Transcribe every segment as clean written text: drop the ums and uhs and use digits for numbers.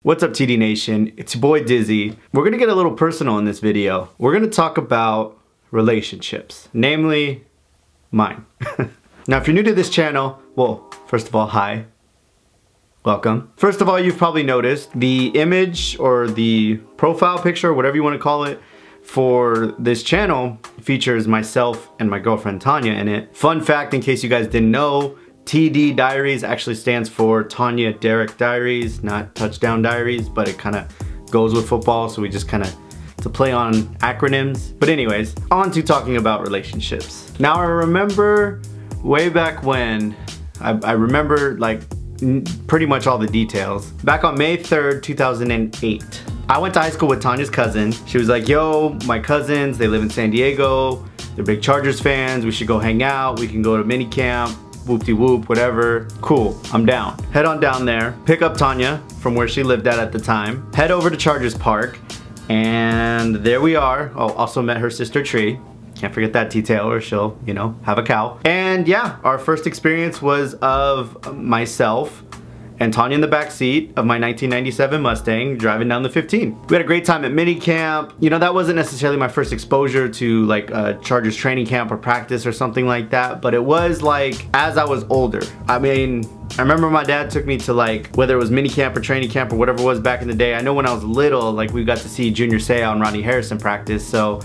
What's up, TD Nation? It's your boy Dizzy. We're gonna get a little personal in this video. We're gonna talk about relationships, namely mine. Now, if you're new to this channel, well, first of all, hi. Welcome. First of all, you've probably noticed the image or the profile picture, whatever you want to call it, for this channel features myself and my girlfriend Tanya in it. Fun fact, in case you guys didn't know, TD Diaries actually stands for Tanya Derek Diaries, not Touchdown Diaries, but it kind of goes with football, so we just kind of, it's a play on acronyms. But anyways, on to talking about relationships. Now, I remember way back when, I remember like pretty much all the details. Back on May 3rd, 2008, I went to high school with Tanya's cousin. She was like, yo, my cousins, they live in San Diego. They're big Chargers fans. We should go hang out. We can go to mini camp. Whoop-de-whoop, whatever. Cool, I'm down. Head on down there, pick up Tanya from where she lived at the time, head over to Chargers Park, and there we are. Oh, also met her sister Tree. Can't forget that detail or she'll, you know, have a cow. And yeah, our first experience was of myself and Tanya in the back seat of my 1997 Mustang driving down the 15. We had a great time at mini camp. You know, that wasn't necessarily my first exposure to like a Chargers training camp or practice or something like that, but it was like as I was older. I mean, I remember my dad took me to like, whether it was mini camp or training camp or whatever it was back in the day. I know when I was little, like we got to see Junior Seau and Ronnie Harrison practice. So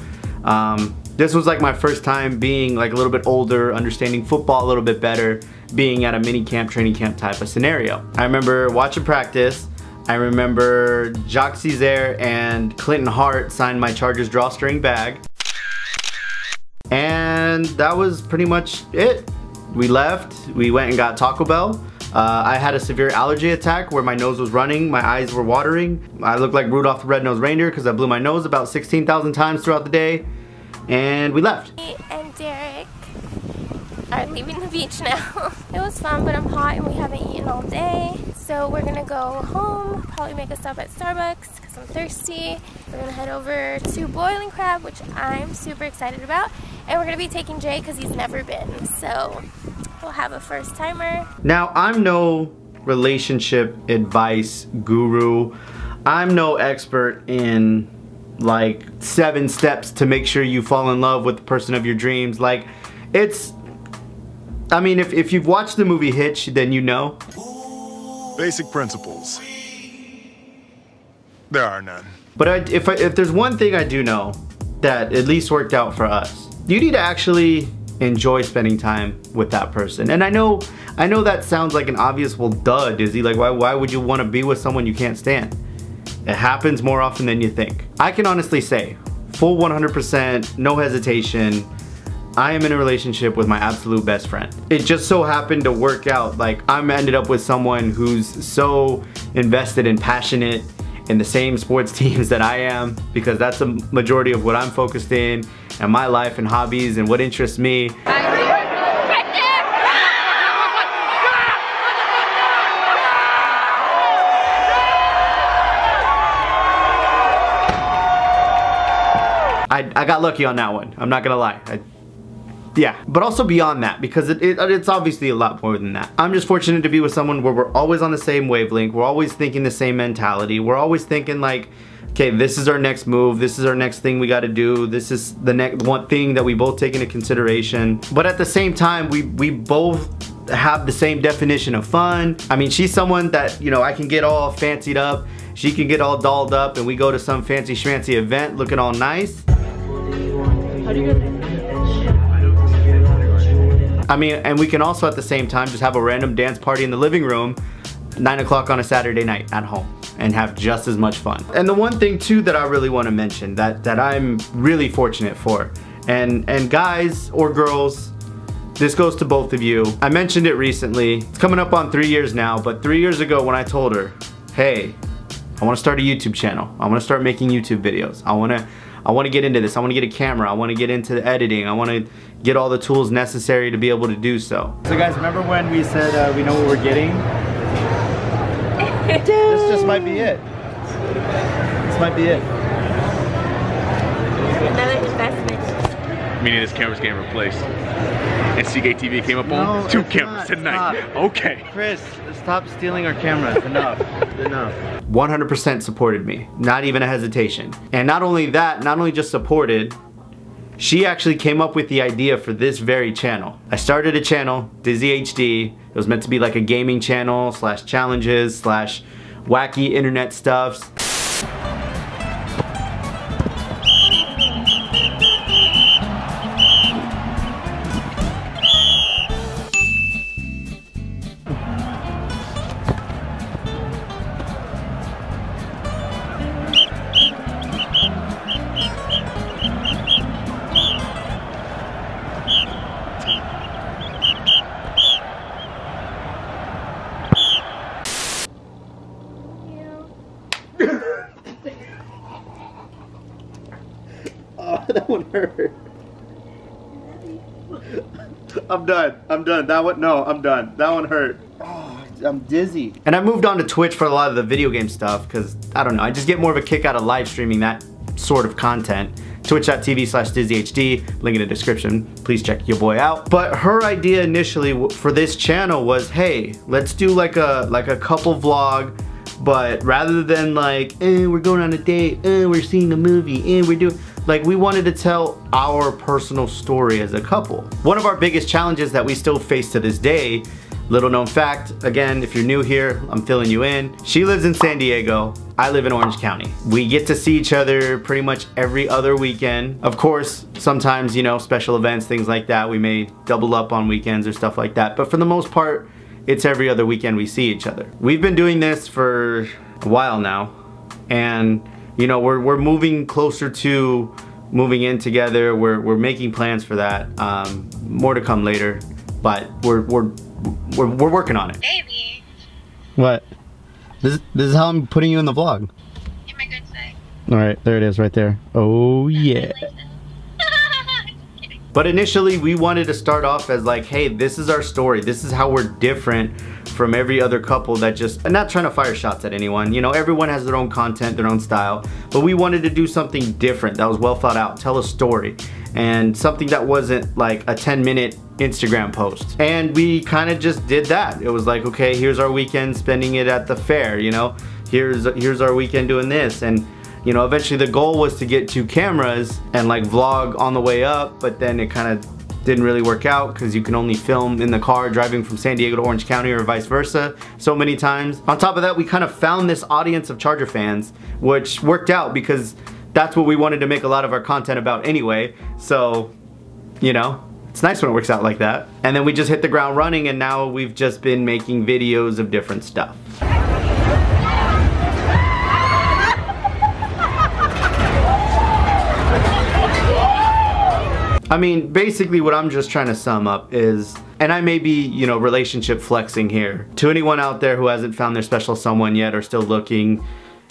this was like my first time being like a little bit older, understanding football a little bit better, being at a mini camp, training camp type of scenario. I remember watching practice. I remember Jacques Caesar and Clinton Hart signed my Chargers drawstring bag. And that was pretty much it. We left, we went and got Taco Bell. I had a severe allergy attack where my nose was running, my eyes were watering. I looked like Rudolph the Red-Nosed Reindeer because I blew my nose about 16,000 times throughout the day. And we left. Me and Derek are leaving the beach now. It was fun, but I'm hot and we haven't eaten all day. So we're gonna go home, probably make a stop at Starbucks because I'm thirsty. We're gonna head over to Boiling Crab, which I'm super excited about. And we're gonna be taking Jay because he's never been. So we'll have a first timer. Now, I'm no relationship advice guru. I'm no expert in like 7 steps to make sure you fall in love with the person of your dreams. Like, it's, I mean, if you've watched the movie Hitch, then you know. Basic principles. There are none. But if there's one thing I do know that at least worked out for us, you need to actually enjoy spending time with that person. And I know that sounds like an obvious, well, duh, Dizzy. Like, why would you want to be with someone you can't stand? It happens more often than you think. I can honestly say, full 100%, no hesitation, I am in a relationship with my absolute best friend. It just so happened to work out. Like, I'm ended up with someone who's so invested and passionate in the same sports teams that I am, because that's the majority of what I'm focused in and my life and hobbies and what interests me. I got lucky on that one. I'm not gonna lie. Yeah, but also beyond that, because it's obviously a lot more than that. I'm just fortunate to be with someone where we're always on the same wavelength. We're always thinking the same mentality. We're always thinking like, okay, this is our next move. This is our next thing we got to do. This is the next one thing that we both take into consideration. But at the same time, we both have the same definition of fun. I mean, she's someone that, you know, I can get all fancied up. She can get all dolled up and we go to some fancy schmancy event looking all nice. I mean, and we can also at the same time just have a random dance party in the living room 9 o'clock on a Saturday night at home and have just as much fun. And the one thing too that I really want to mention that I'm really fortunate for, and guys or girls, this goes to both of you. I mentioned it recently. It's coming up on 3 years now, but 3 years ago when I told her, hey, I want to start a YouTube channel. I want to start making YouTube videos. I want to get into this. I want to get a camera. I want to get into the editing. I want to get all the tools necessary to be able to do so. So guys, remember when we said we know what we're getting? This just might be it. This might be it. Another investment. Meaning this camera's getting replaced. And Seagate TV came up on 2 cameras tonight. Stop. Okay. Chris, stop stealing our cameras. Enough. Enough. 100% supported me. Not even a hesitation. And not only that, not only just supported, she actually came up with the idea for this very channel. I started a channel, Dizzy HD. It was meant to be like a gaming channel / challenges / wacky internet stuffs. Oh, that one hurt. I'm done. I'm done. That one, no, I'm done. That one hurt. Oh, I'm dizzy. And I moved on to Twitch for a lot of the video game stuff because, I don't know, I just get more of a kick out of live streaming that sort of content. Twitch.tv/DizzyHD, link in the description. Please check your boy out. But her idea initially for this channel was, hey, let's do like a couple vlog, but rather than like, we're going on a date, we're seeing a movie, we're doing, like, we wanted to tell our personal story as a couple. One of our biggest challenges that we still face to this day, little known fact, again, if you're new here, I'm filling you in. She lives in San Diego, I live in Orange County. We get to see each other pretty much every other weekend. Of course, sometimes, you know, special events, things like that, we may double up on weekends or stuff like that, but for the most part, it's every other weekend we see each other. We've been doing this for a while now, and you know, we're moving closer to moving in together. We're making plans for that. More to come later, but we're working on it. Baby. What? This is how I'm putting you in the vlog. Get my good side. All right, there it is, right there. Oh yeah. But initially, we wanted to start off as like, hey, this is our story. This is how we're different from every other couple that just, I'm not trying to fire shots at anyone. You know, everyone has their own content, their own style. But we wanted to do something different that was well thought out, tell a story. And something that wasn't like a 10-minute Instagram post. And we kind of just did that. It was like, okay, here's our weekend spending it at the fair, you know? Here's our weekend doing this. And you know, eventually the goal was to get 2 cameras and like vlog on the way up, but then it kind of didn't really work out because you can only film in the car driving from San Diego to Orange County or vice versa so many times. On top of that, we kind of found this audience of Charger fans, which worked out because that's what we wanted to make a lot of our content about anyway. So, you know, it's nice when it works out like that. And then we just hit the ground running, and now we've just been making videos of different stuff. I mean, basically what I'm just trying to sum up is, and I may be, you know, relationship flexing here. To anyone out there who hasn't found their special someone yet or still looking,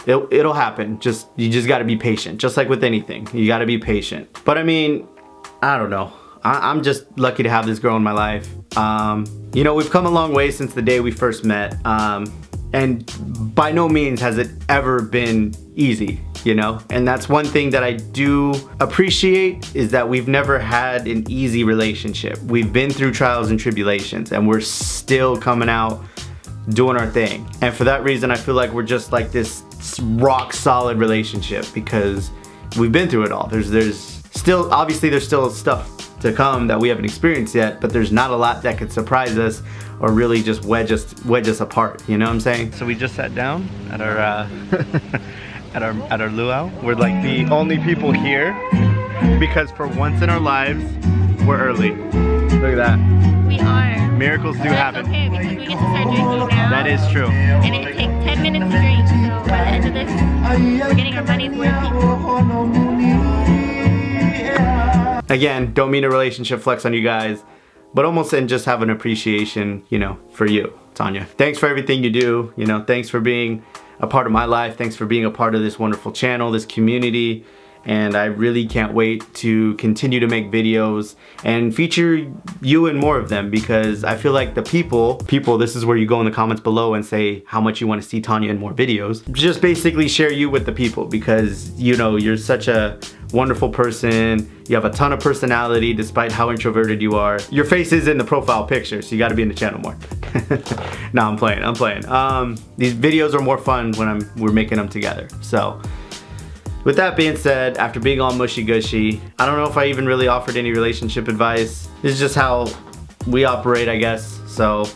it'll happen. You just gotta be patient. Just like with anything, you gotta be patient. But I mean, I don't know. I'm just lucky to have this girl in my life. You know, we've come a long way since the day we first met. And by no means has it ever been easy, you know? And that's one thing that I do appreciate, is that we've never had an easy relationship. We've been through trials and tribulations, and we're still coming out doing our thing. And for that reason, I feel like we're just like this rock solid relationship because we've been through it all. There's still, obviously there's still stuff to come that we haven't experienced yet, but there's not a lot that could surprise us or really just wedge us apart, you know what I'm saying? So we just sat down at our at our luau. We're like the only people here because for once in our lives, we're early. Look at that. We are. Miracles do happen. Okay, because we get to start drinking now. That is true. And it takes 10 minutes to drink, so by the end of this, we're getting our money's worth. Again, don't mean a relationship flex on you guys, but almost in just have an appreciation, you know, for you, Tanya. Thanks for everything you do, you know, thanks for being a part of my life, thanks for being a part of this wonderful channel, this community, and I really can't wait to continue to make videos and feature you in more of them, because I feel like the people, this is where you go in the comments below and say how much you want to see Tanya in more videos. Just basically share you with the people, because you know, you're such a wonderful person. You have a ton of personality despite how introverted you are. Your face is in the profile picture, so you gotta be in the channel more. No, I'm playing. These videos are more fun when we're making them together. So with that being said, after being all mushy gushy, I don't know if I even really offered any relationship advice. This is just how we operate, I guess. So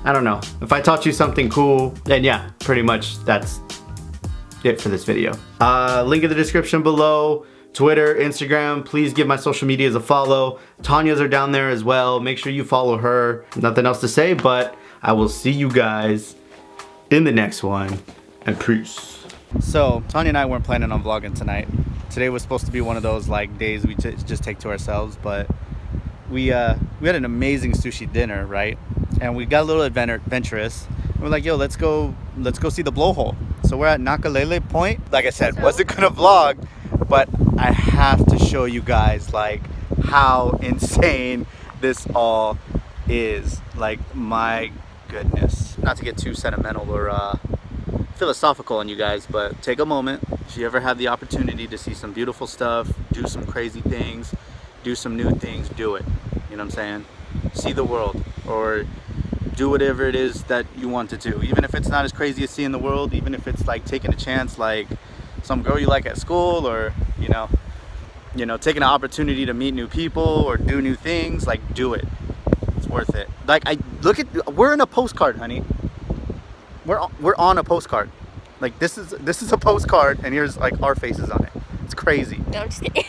I don't know. If I taught you something cool, then yeah, pretty much that's it for this video. Link in the description below. Twitter, Instagram, please give my social medias a follow. Tanya's are down there as well. Make sure you follow her. Nothing else to say, but I will see you guys in the next one, and peace. So, Tanya and I weren't planning on vlogging tonight. Today was supposed to be one of those like days we just take to ourselves, but we had an amazing sushi dinner, right? And we got a little adventurous. We're like, yo, let's go see the blowhole. So we're at Nakalele Point. Like I said, wasn't gonna vlog, but I have to show you guys like how insane this all is. Like, my goodness. Not to get too sentimental or philosophical on you guys, but take a moment. If you ever have the opportunity to see some beautiful stuff, do some crazy things, do some new things, do it. You know what I'm saying? See the world, or do whatever it is that you want to do. Even if it's not as crazy as seeing the world, even if it's like taking a chance like some girl you like at school, or you know, taking an opportunity to meet new people or do new things, like do it. It's worth it. Like, we're in a postcard, honey. We're on a postcard. Like, this is a postcard, and here's like our faces on it. It's crazy. No, I'm just kidding.